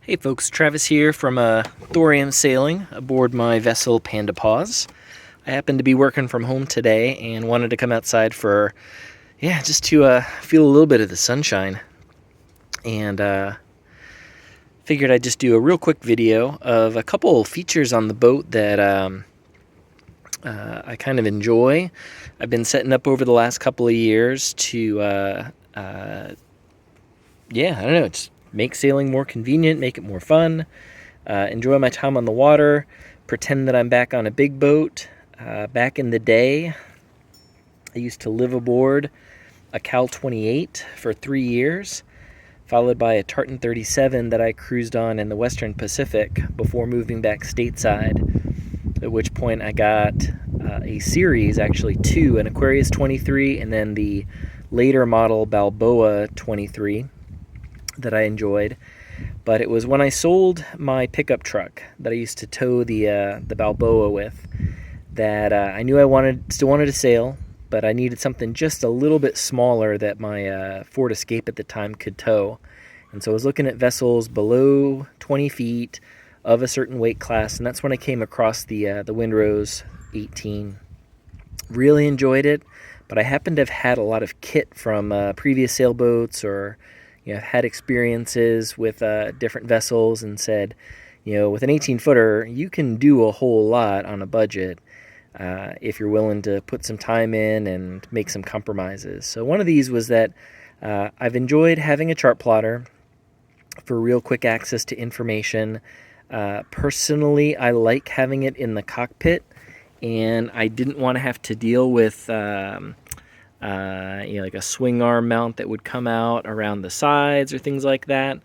Hey folks, Travis here from Thorium Sailing aboard my vessel Panda Paws. I happened to be working from home today and wanted to come outside for, just to feel a little bit of the sunshine. And figured I'd just do a real quick video of a couple features on the boat that I kind of enjoy. I've been setting up over the last couple of years to, I don't know, just make sailing more convenient, make it more fun, enjoy my time on the water, pretend that I'm back on a big boat. Back in the day, I used to live aboard a Cal 28 for 3 years, followed by a Tartan 37 that I cruised on in the Western Pacific before moving back stateside, at which point I got a series, actually two, an Aquarius 23 and then the later model Balboa 23 that I enjoyed. But it was when I sold my pickup truck that I used to tow the Balboa with that I knew I still wanted to sail, but I needed something just a little bit smaller that my Ford Escape at the time could tow. And so I was looking at vessels below 20 feet of a certain weight class, and that's when I came across the Windrose 18. Really enjoyed it, but I happened to have had a lot of kit from previous sailboats, or I've had experiences with different vessels, and said, with an 18-footer, you can do a whole lot on a budget if you're willing to put some time in and make some compromises. So one of these was that I've enjoyed having a chart plotter for real quick access to information. Personally, I like having it in the cockpit, and I didn't want to have to deal with like a swing arm mount that would come out around the sides or things like that.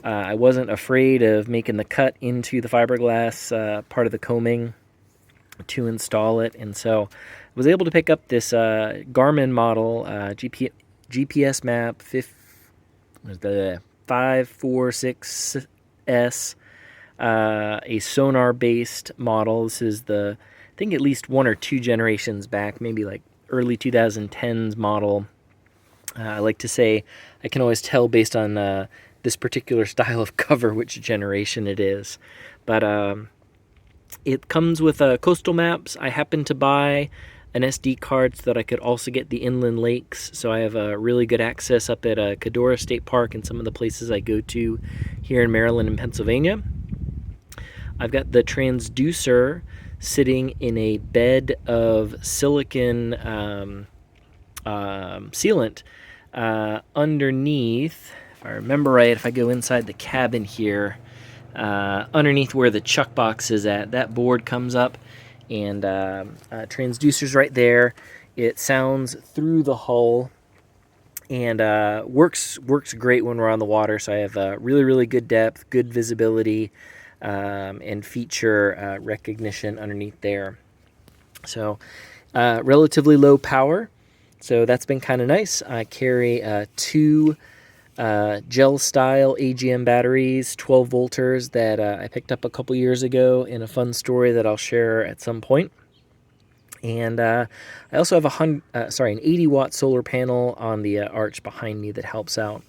I wasn't afraid of making the cut into the fiberglass part of the coaming to install it, and so I was able to pick up this Garmin model GPS map 546S, a sonar based model. This is I think at least one or two generations back, maybe like early 2010s model. I like to say I can always tell based on this particular style of cover which generation it is. But it comes with coastal maps. I happen to buy an SD card so that I could also get the inland lakes, so I have really good access up at Cadora State Park and some of the places I go to here in Maryland and Pennsylvania. I've got the transducer sitting in a bed of silicon sealant underneath, if I remember right, if I go inside the cabin here, underneath where the chuck box is at, that board comes up, and transducer's right there. It sounds through the hull and works great when we're on the water, so I have really, really good depth, good visibility, and feature recognition underneath there. So relatively low power, so that's been kind of nice. I carry two gel style AGM batteries, 12 volters, that I picked up a couple years ago in a fun story that I'll share at some point. And I also have an 80 watt solar panel on the arch behind me that helps out.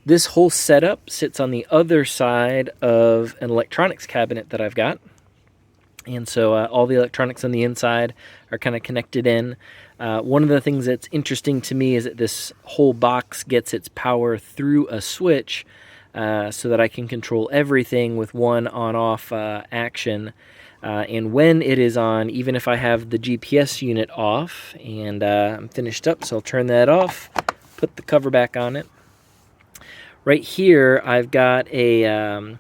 This whole setup sits on the other side of an electronics cabinet that I've got. And so all the electronics on the inside are kind of connected in. One of the things that's interesting to me is that this whole box gets its power through a switch, so that I can control everything with one on-off action. And when it is on, even if I have the GPS unit off, and I'm finished up, so I'll turn that off, put the cover back on it. Right here, I've got a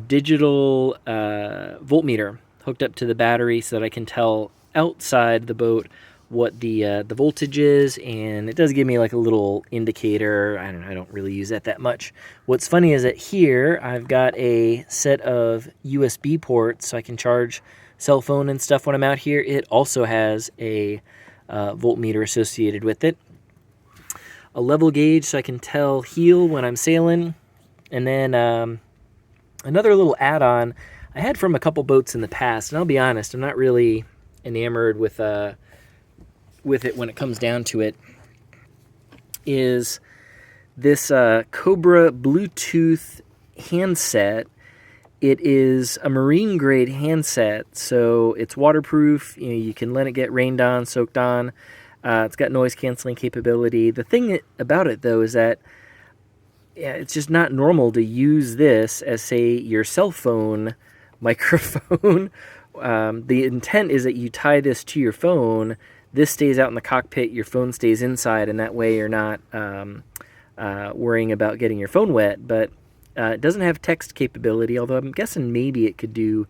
digital voltmeter hooked up to the battery so that I can tell outside the boat what the voltage is, and it does give me like a little indicator. I don't really use that much. What's funny is that here I've got a set of USB ports so I can charge cell phone and stuff when I'm out here. It also has a voltmeter associated with it. A level gauge so I can tell heel when I'm sailing, and then another little add-on I had from a couple boats in the past, and I'll be honest, I'm not really enamored with it when it comes down to it, is this Cobra Bluetooth handset. It is a marine grade handset, so it's waterproof. You can let it get rained on, soaked on. It's got noise canceling capability. The thing about it, though, is that it's just not normal to use this as, say, your cell phone microphone. The intent is that you tie this to your phone. This stays out in the cockpit. Your phone stays inside, and that way you're not worrying about getting your phone wet. But it doesn't have text capability, although I'm guessing maybe it could do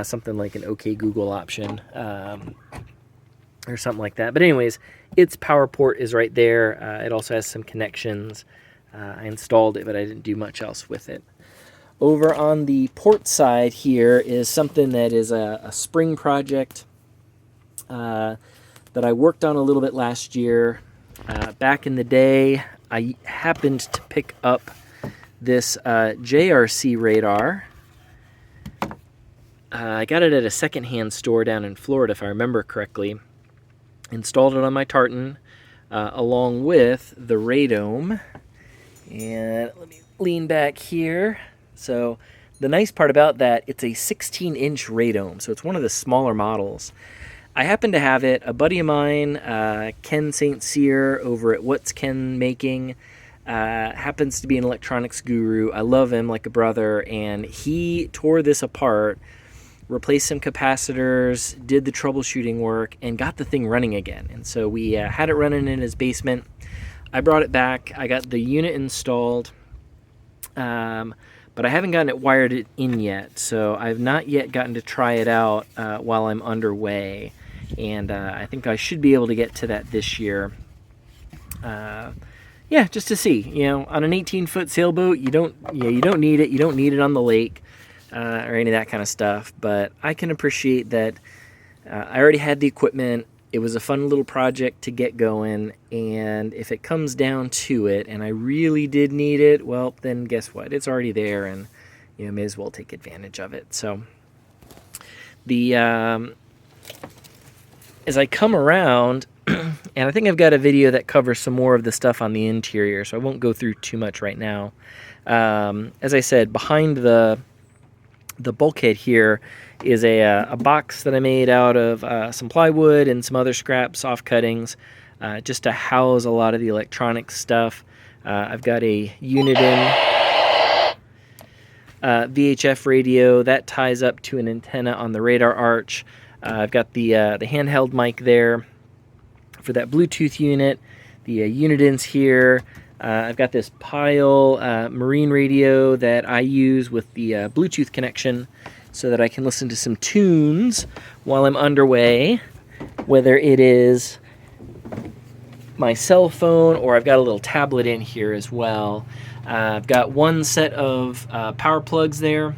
something like an OK Google option or something like that. But anyways, its power port is right there. It also has some connections. I installed it, but I didn't do much else with it. Over on the port side here is something that is a spring project that I worked on a little bit last year. Back in the day, I happened to pick up this JRC radar. I got it at a secondhand store down in Florida, if I remember correctly. Installed it on my tartan along with the radome. And let me lean back here. So the nice part about that, it's a 16-inch radome, so it's one of the smaller models. I happen to have it. A buddy of mine, Ken St. Cyr over at What's Ken Making, happens to be an electronics guru. I love him like a brother, and he tore this apart, replaced some capacitors, did the troubleshooting work, and got the thing running again. And so we had it running in his basement. I brought it back. I got the unit installed, but I haven't gotten it wired in yet. So I've not yet gotten to try it out while I'm underway. And I think I should be able to get to that this year. Yeah, just to see. On an 18-foot sailboat, you don't need it. You don't need it on the lake or any of that kind of stuff. But I can appreciate that I already had the equipment. It was a fun little project to get going. And if it comes down to it, and I really did need it, well, then guess what? It's already there, and may as well take advantage of it. So the as I come around, and I think I've got a video that covers some more of the stuff on the interior, so I won't go through too much right now. As I said, behind the bulkhead here is a box that I made out of some plywood and some other scrap soft cuttings, just to house a lot of the electronic stuff. I've got a Uniden VHF radio that ties up to an antenna on the radar arch. I've got the handheld mic there for that Bluetooth unit. The Unidens here. I've got this Pile marine radio that I use with the Bluetooth connection so that I can listen to some tunes while I'm underway, whether it is my cell phone or I've got a little tablet in here as well. I've got one set of power plugs there.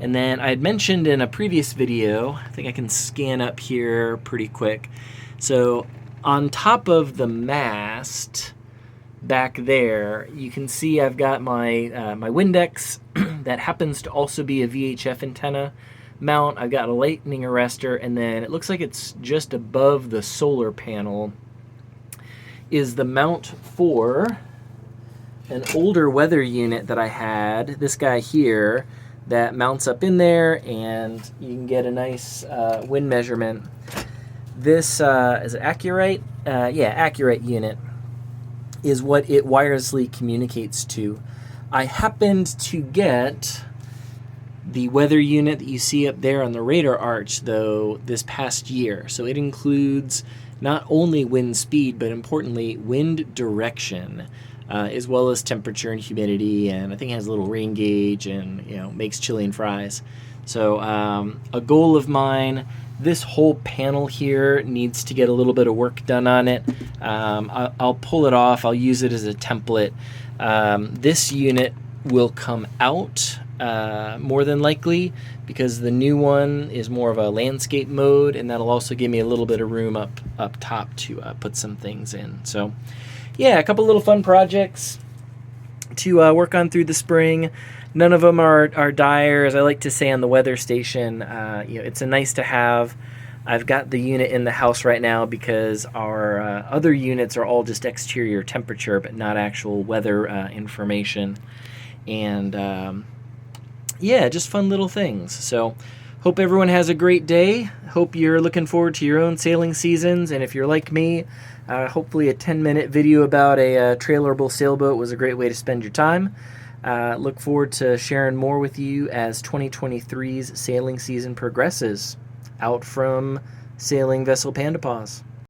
And then I had mentioned in a previous video, I think I can scan up here pretty quick. So on top of the mast back there, you can see I've got my my Windex that happens to also be a VHF antenna mount. I've got a lightning arrestor, and then it looks like it's just above the solar panel is the mount for an older weather unit that I had. This guy here that mounts up in there, and you can get a nice wind measurement. This is it Accurate? Yeah, Accurate unit is what it wirelessly communicates to. I happened to get the weather unit that you see up there on the radar arch, though, this past year. So it includes not only wind speed, but importantly, wind direction, as well as temperature and humidity, and I think it has a little rain gauge and makes chili and fries. So a goal of mine, this whole panel here needs to get a little bit of work done on it. I'll pull it off. I'll use it as a template. This unit will come out more than likely because the new one is more of a landscape mode, and that'll also give me a little bit of room up top to put some things in. So yeah, a couple little fun projects to work on through the spring. None of them are dire, as I like to say on the weather station. It's a nice to have. I've got the unit in the house right now because our other units are all just exterior temperature, but not actual weather information. and yeah, just fun little things. So hope everyone has a great day. Hope you're looking forward to your own sailing seasons, and if you're like me, hopefully a 10-minute video about a trailerable sailboat was a great way to spend your time. Look forward to sharing more with you as 2023's sailing season progresses. Out from Sailing Vessel Panda Paws.